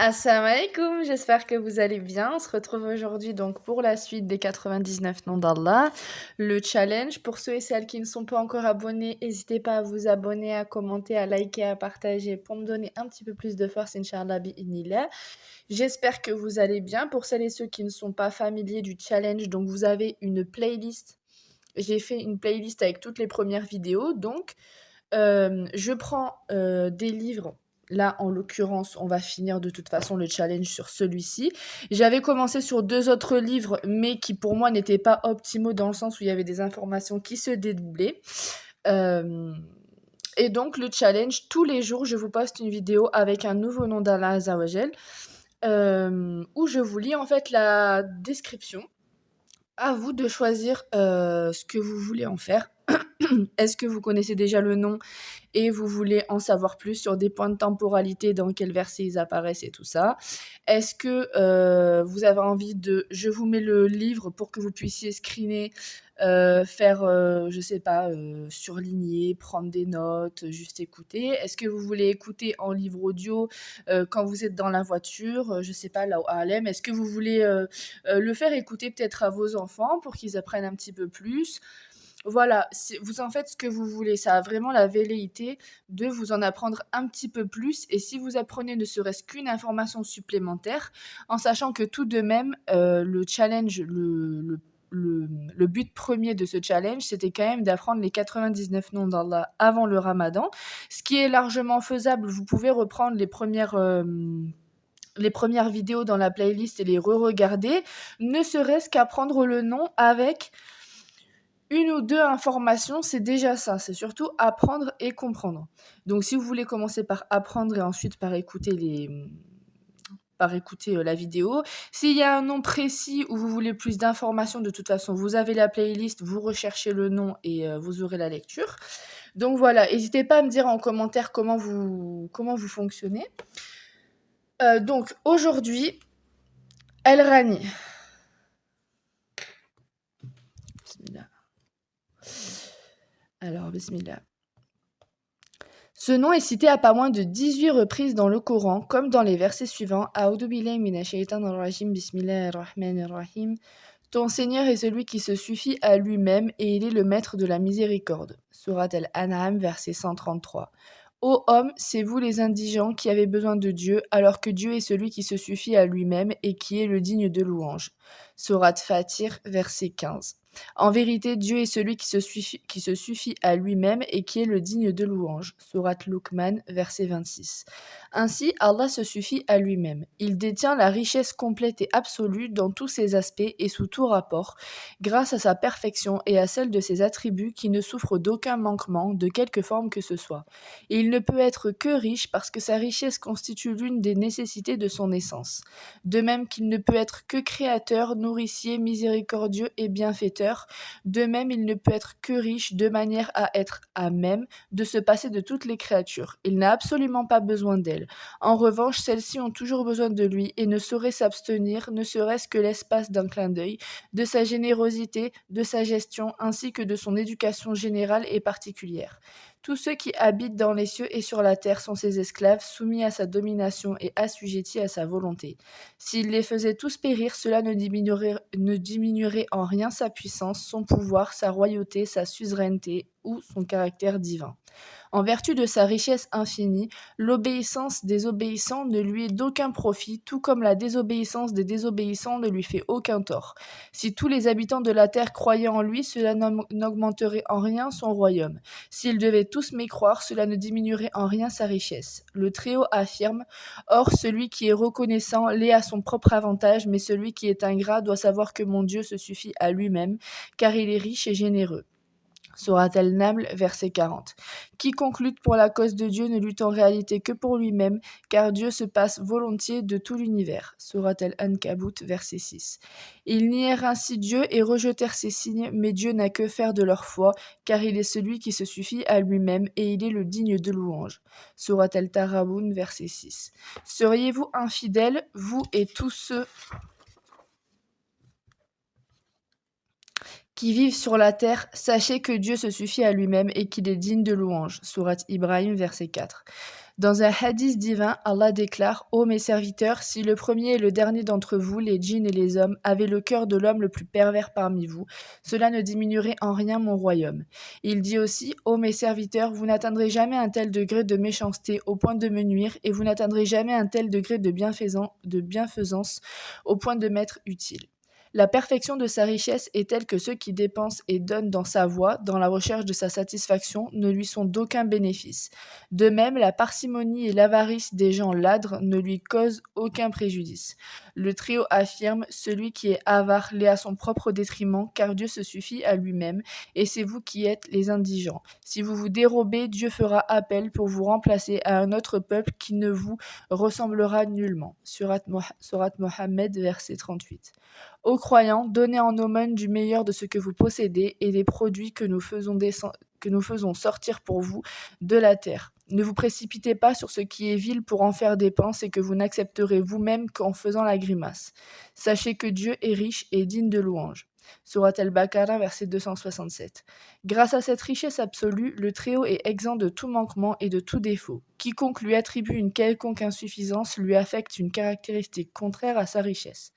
Assalamu alaikum, j'espère que vous allez bien. On se retrouve aujourd'hui donc pour la suite des 99 noms d'Allah, le challenge. Pour ceux et celles qui ne sont pas encore abonnés, n'hésitez pas à vous abonner, à commenter, à liker, à partager pour me donner un petit peu plus de force, Inch'Allah bi'idhnillah. J'espère que vous allez bien. Pour celles et ceux qui ne sont pas familiers du challenge, donc vous avez une playlist. J'ai fait une playlist avec toutes les premières vidéos, donc je prends, des livres. Là, en l'occurrence, on va finir de toute façon le challenge sur celui-ci. J'avais commencé sur 2 autres livres, mais qui pour moi n'étaient pas optimaux dans le sens où il y avait des informations qui se dédoublaient. Hem et donc le challenge, tous les jours, je vous poste une vidéo avec un nouveau nom d'Allah Azza wa Jal, où je vous lis en fait la description. À vous de choisir, ce que vous voulez en faire. Est-ce que vous connaissez déjà le nom et vous voulez en savoir plus sur des points de temporalité, dans quel verset ils apparaissent et tout ça? Est-ce que, vous avez envie de je vous mets le livre pour que vous puissiez screener, faire, je sais pas, surligner, prendre des notes, juste écouter? Est-ce que vous voulez écouter en livre audio, quand vous êtes dans la voiture? Je sais pas, Allahu a'lem. Est-ce que vous voulez, le faire écouter peut-être à vos enfants pour qu'ils apprennent un petit peu plus? Voilà, vous en faites ce que vous voulez. Ça a vraiment la velléité de vous en apprendre un petit peu plus et si vous apprenez ne serait-ce qu'une information supplémentaire, en sachant que tout de même, le challenge, le but premier de ce challenge, c'était quand même d'apprendre les 99 noms d'Allah avant le ramadan, ce qui est largement faisable. Vous pouvez reprendre les premières vidéos dans la playlist et les re-regarder, ne serait-ce qu'apprendre le nom avec une ou deux informations, c'est déjà ça. C'est surtout apprendre et comprendre. Donc, si vous voulez commencer par apprendre et ensuite par écouter la vidéo. S'il y a un nom précis où vous voulez plus d'informations, de toute façon, vous avez la playlist, vous recherchez le nom et vous aurez la lecture. Donc voilà, n'hésitez pas à me dire en commentaire comment vous fonctionnez. Donc aujourd'hui, El Rani. Bismillah. Alors, bismillah. Ce nom est cité à pas moins de 18 reprises dans le Coran, comme dans les versets suivants. A'udhu billahi minash shaitanir rajim, bismillahir rahmanir rahim. Ton Seigneur est celui qui se suffit à lui-même et il est le maître de la miséricorde. Surat Al-An'am, verset 133. Ô hommes, c'est vous les indigents qui avez besoin de Dieu, alors que Dieu est celui qui se suffit à lui-même et qui est le digne de louange. Surat Fatir, verset 15. En vérité, Dieu est celui qui se suffit à lui-même et qui est le digne de louange. Sourate Luqman, verset 26. Ainsi, Allah se suffit à lui-même. Il détient la richesse complète et absolue dans tous ses aspects et sous tout rapport, grâce à sa perfection et à celle de ses attributs qui ne souffrent d'aucun manquement, de quelque forme que ce soit. Et il ne peut être que riche parce que sa richesse constitue l'une des nécessités de son essence. De même qu'il ne peut être que créateur, nourricier, miséricordieux et bienfaiteur, de même il ne peut être que riche de manière à être à même de se passer de toutes les créatures. Il n'a absolument pas besoin d'elles. En revanche, celles-ci ont toujours besoin de lui et ne sauraient s'abstenir, ne serait-ce que l'espace d'un clin d'œil, de sa générosité, de sa gestion, ainsi que de son éducation générale et particulière. Tous ceux qui habitent dans les cieux et sur la terre sont ses esclaves, soumis à sa domination et assujettis à sa volonté. S'il les faisait tous périr, cela ne diminuerait en rien sa puissance, son pouvoir, sa royauté, sa suzeraineté ou son caractère divin. En vertu de sa richesse infinie, l'obéissance des obéissants ne lui est d'aucun profit, tout comme la désobéissance des désobéissants ne lui fait aucun tort. Si tous les habitants de la terre croyaient en lui, cela n'augmenterait en rien son royaume. S'ils devaient tous mécroire, cela ne diminuerait en rien sa richesse. Le Très-Haut affirme: Or, celui qui est reconnaissant l'est à son propre avantage, mais celui qui est ingrat doit savoir que mon Dieu se suffit à lui-même, car il est riche et généreux. Surat Al-Naml, verset 40. Quiconque lutte pour la cause de Dieu ne lutte en réalité que pour lui-même, car Dieu se passe volontiers de tout l'univers. Surat Al-Ankabut, verset 6. Ils nièrent ainsi Dieu et rejetèrent ses signes, mais Dieu n'a que faire de leur foi, car il est celui qui se suffit à lui-même et il est le digne de louange. Surat Al-Taraboun, verset 6. Seriez-vous infidèles, vous et tous ceux qui vivent sur la terre, sachez que Dieu se suffit à lui-même et qu'il est digne de louange. Sourate Ibrahim, verset 4. Dans un hadith divin, Allah déclare: Ô mes serviteurs, si le premier et le dernier d'entre vous, les djinns et les hommes, avaient le cœur de l'homme le plus pervers parmi vous, cela ne diminuerait en rien mon royaume. Il dit aussi: Ô mes serviteurs, vous n'atteindrez jamais un tel degré de méchanceté au point de me nuire, et vous n'atteindrez jamais un tel degré de bienfaisance au point de m'être utile. La perfection de sa richesse est telle que ceux qui dépensent et donnent dans sa voie, dans la recherche de sa satisfaction, ne lui sont d'aucun bénéfice. De même, la parcimonie et l'avarice des gens ladres ne lui causent aucun préjudice. Le trio affirme: celui qui est avare l'est à son propre détriment, car Dieu se suffit à lui-même, et c'est vous qui êtes les indigents. Si vous vous dérobez, Dieu fera appel pour vous remplacer à un autre peuple qui ne vous ressemblera nullement. Surat Mohammed, verset 38. Ô croyants, donnez en aumône du meilleur de ce que vous possédez et des produits que nous faisons sortir pour vous de la terre. Ne vous précipitez pas sur ce qui est vil pour en faire dépense et que vous n'accepterez vous-même qu'en faisant la grimace. Sachez que Dieu est riche et digne de louange. Surat al-Baqarah, verset 267. Grâce à cette richesse absolue, le Très-Haut est exempt de tout manquement et de tout défaut. Quiconque lui attribue une quelconque insuffisance lui affecte une caractéristique contraire à sa richesse.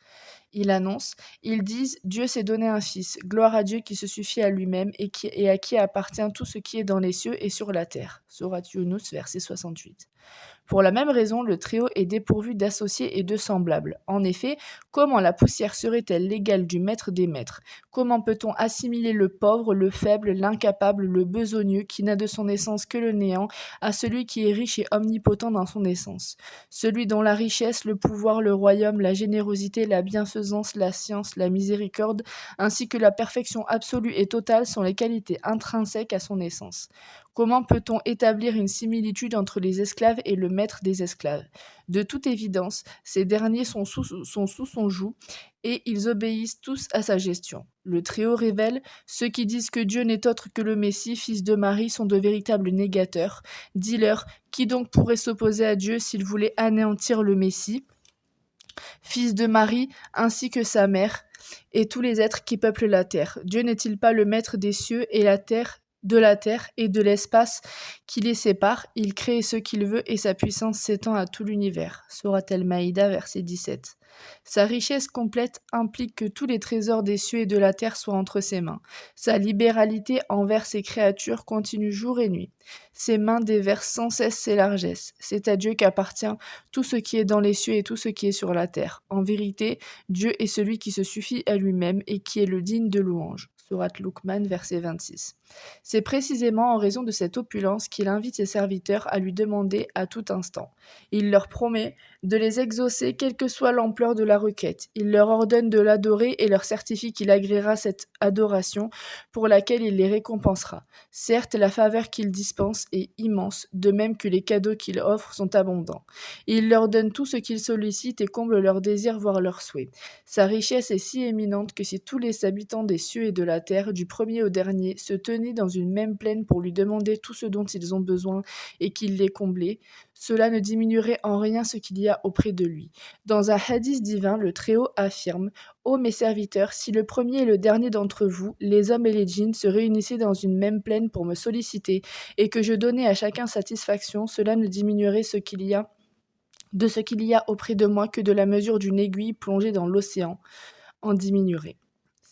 Il annonce: ils disent: Dieu s'est donné un fils, gloire à Dieu qui se suffit à lui-même et à qui appartient tout ce qui est dans les cieux et sur la terre. Surat Yunus, verset 68. Pour la même raison, le Très-Haut est dépourvu d'associés et de semblables. En effet, comment la poussière serait-elle l'égale du maître des maîtres? Comment peut-on assimiler le pauvre, le faible, l'incapable, le besogneux, qui n'a de son essence que le néant, à celui qui est riche et omnipotent dans son essence? Celui dont la richesse, le pouvoir, le royaume, la générosité, la bienfaisance, la science, la miséricorde, ainsi que la perfection absolue et totale sont les qualités intrinsèques à son essence. Comment peut-on établir une similitude entre les esclaves et le maître des esclaves? De toute évidence, ces derniers sont sous son joug et ils obéissent tous à sa gestion. Le Très-Haut révèle: ceux qui disent que Dieu n'est autre que le Messie, fils de Marie, sont de véritables négateurs. Dis-leur: qui donc pourrait s'opposer à Dieu s'il voulait anéantir le Messie, fils de Marie, ainsi que sa mère, et tous les êtres qui peuplent la terre? Dieu n'est-il pas le maître des cieux et de la terre et de l'espace qui les sépare? Il crée ce qu'il veut et sa puissance s'étend à tout l'univers. Surat al-Maïda, verset 17. Sa richesse complète implique que tous les trésors des cieux et de la terre soient entre ses mains. Sa libéralité envers ses créatures continue jour et nuit. Ses mains déversent sans cesse ses largesses. C'est à Dieu qu'appartient tout ce qui est dans les cieux et tout ce qui est sur la terre. En vérité, Dieu est celui qui se suffit à lui-même et qui est le digne de louange. Surat Luqman, verset 26. C'est précisément en raison de cette opulence qu'il invite ses serviteurs à lui demander à tout instant. Il leur promet de les exaucer quelle que soit l'ampleur de la requête. Il leur ordonne de l'adorer et leur certifie qu'il agréera cette adoration pour laquelle il les récompensera. Certes, la faveur qu'il dispense est immense, de même que les cadeaux qu'il offre sont abondants. Il leur donne tout ce qu'ils sollicitent et comble leurs désirs, voire leurs souhaits. Sa richesse est si éminente que si tous les habitants des cieux et de la terre, du premier au dernier, se tenaient dans une même plaine pour lui demander tout ce dont ils ont besoin et qu'il les comblait, cela ne diminuerait en rien ce qu'il y a auprès de lui. Dans un hadith divin, le Très-Haut affirme: Ô mes serviteurs, si le premier et le dernier d'entre vous, les hommes et les djinns, se réunissaient dans une même plaine pour me solliciter et que je donnais à chacun satisfaction, cela ne diminuerait ce qu'il y a auprès de moi que de la mesure d'une aiguille plongée dans l'océan en diminuerait.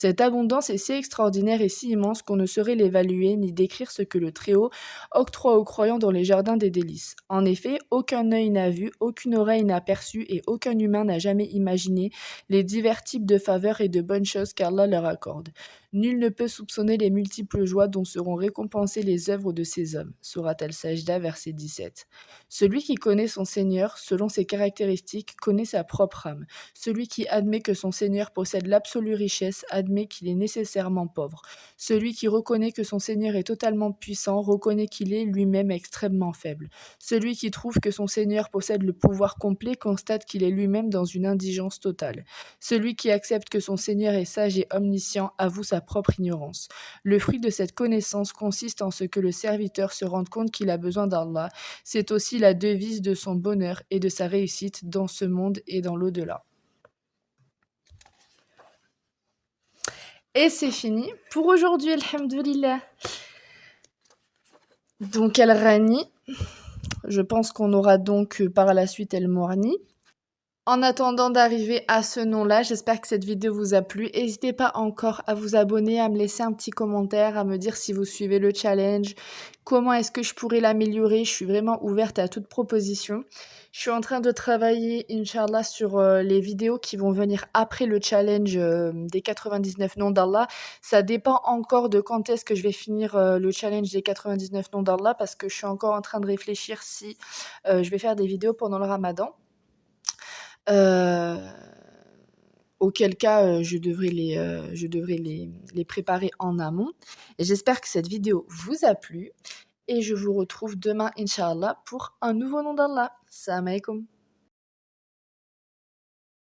Cette abondance est si extraordinaire et si immense qu'on ne saurait l'évaluer ni décrire ce que le Très-Haut octroie aux croyants dans les jardins des délices. En effet, aucun œil n'a vu, aucune oreille n'a perçu et aucun humain n'a jamais imaginé les divers types de faveurs et de bonnes choses qu'Allah leur accorde. Nul ne peut soupçonner les multiples joies dont seront récompensées les œuvres de ces hommes. Surat al-Sajda, verset 17. Celui qui connaît son Seigneur, selon ses caractéristiques, connaît sa propre âme. Celui qui admet que son Seigneur possède l'absolue richesse admet qu'il est nécessairement pauvre. Celui qui reconnaît que son Seigneur est totalement puissant reconnaît qu'il est lui-même extrêmement faible. Celui qui trouve que son Seigneur possède le pouvoir complet constate qu'il est lui-même dans une indigence totale. Celui qui accepte que son Seigneur est sage et omniscient avoue sa propre ignorance. Le fruit de cette connaissance consiste en ce que le serviteur se rende compte qu'il a besoin d'Allah. C'est aussi la devise de son bonheur et de sa réussite dans ce monde et dans l'au-delà. Et c'est fini pour aujourd'hui, alhamdoulilah. Donc, Al-Rani, Je pense qu'on aura donc, par la suite El Mourni. En attendant d'arriver à ce nom-là, j'espère que cette vidéo vous a plu. N'hésitez pas encore à vous abonner, à me laisser un petit commentaire, à me dire si vous suivez le challenge, comment est-ce que je pourrais l'améliorer. Je suis vraiment ouverte à toute proposition. Je suis en train de travailler, Inch'Allah, sur les vidéos qui vont venir après le challenge des 99 noms d'Allah. Ça dépend encore de quand est-ce que je vais finir le challenge des 99 noms d'Allah, parce que je suis encore en train de réfléchir si je vais faire des vidéos pendant le Ramadan. Heu, Auquel cas, je devrais les préparer en amont, et j'espère que cette vidéo vous a plu et je vous retrouve demain inch'Allah pour un nouveau nom d'Allah. Salam alaikum.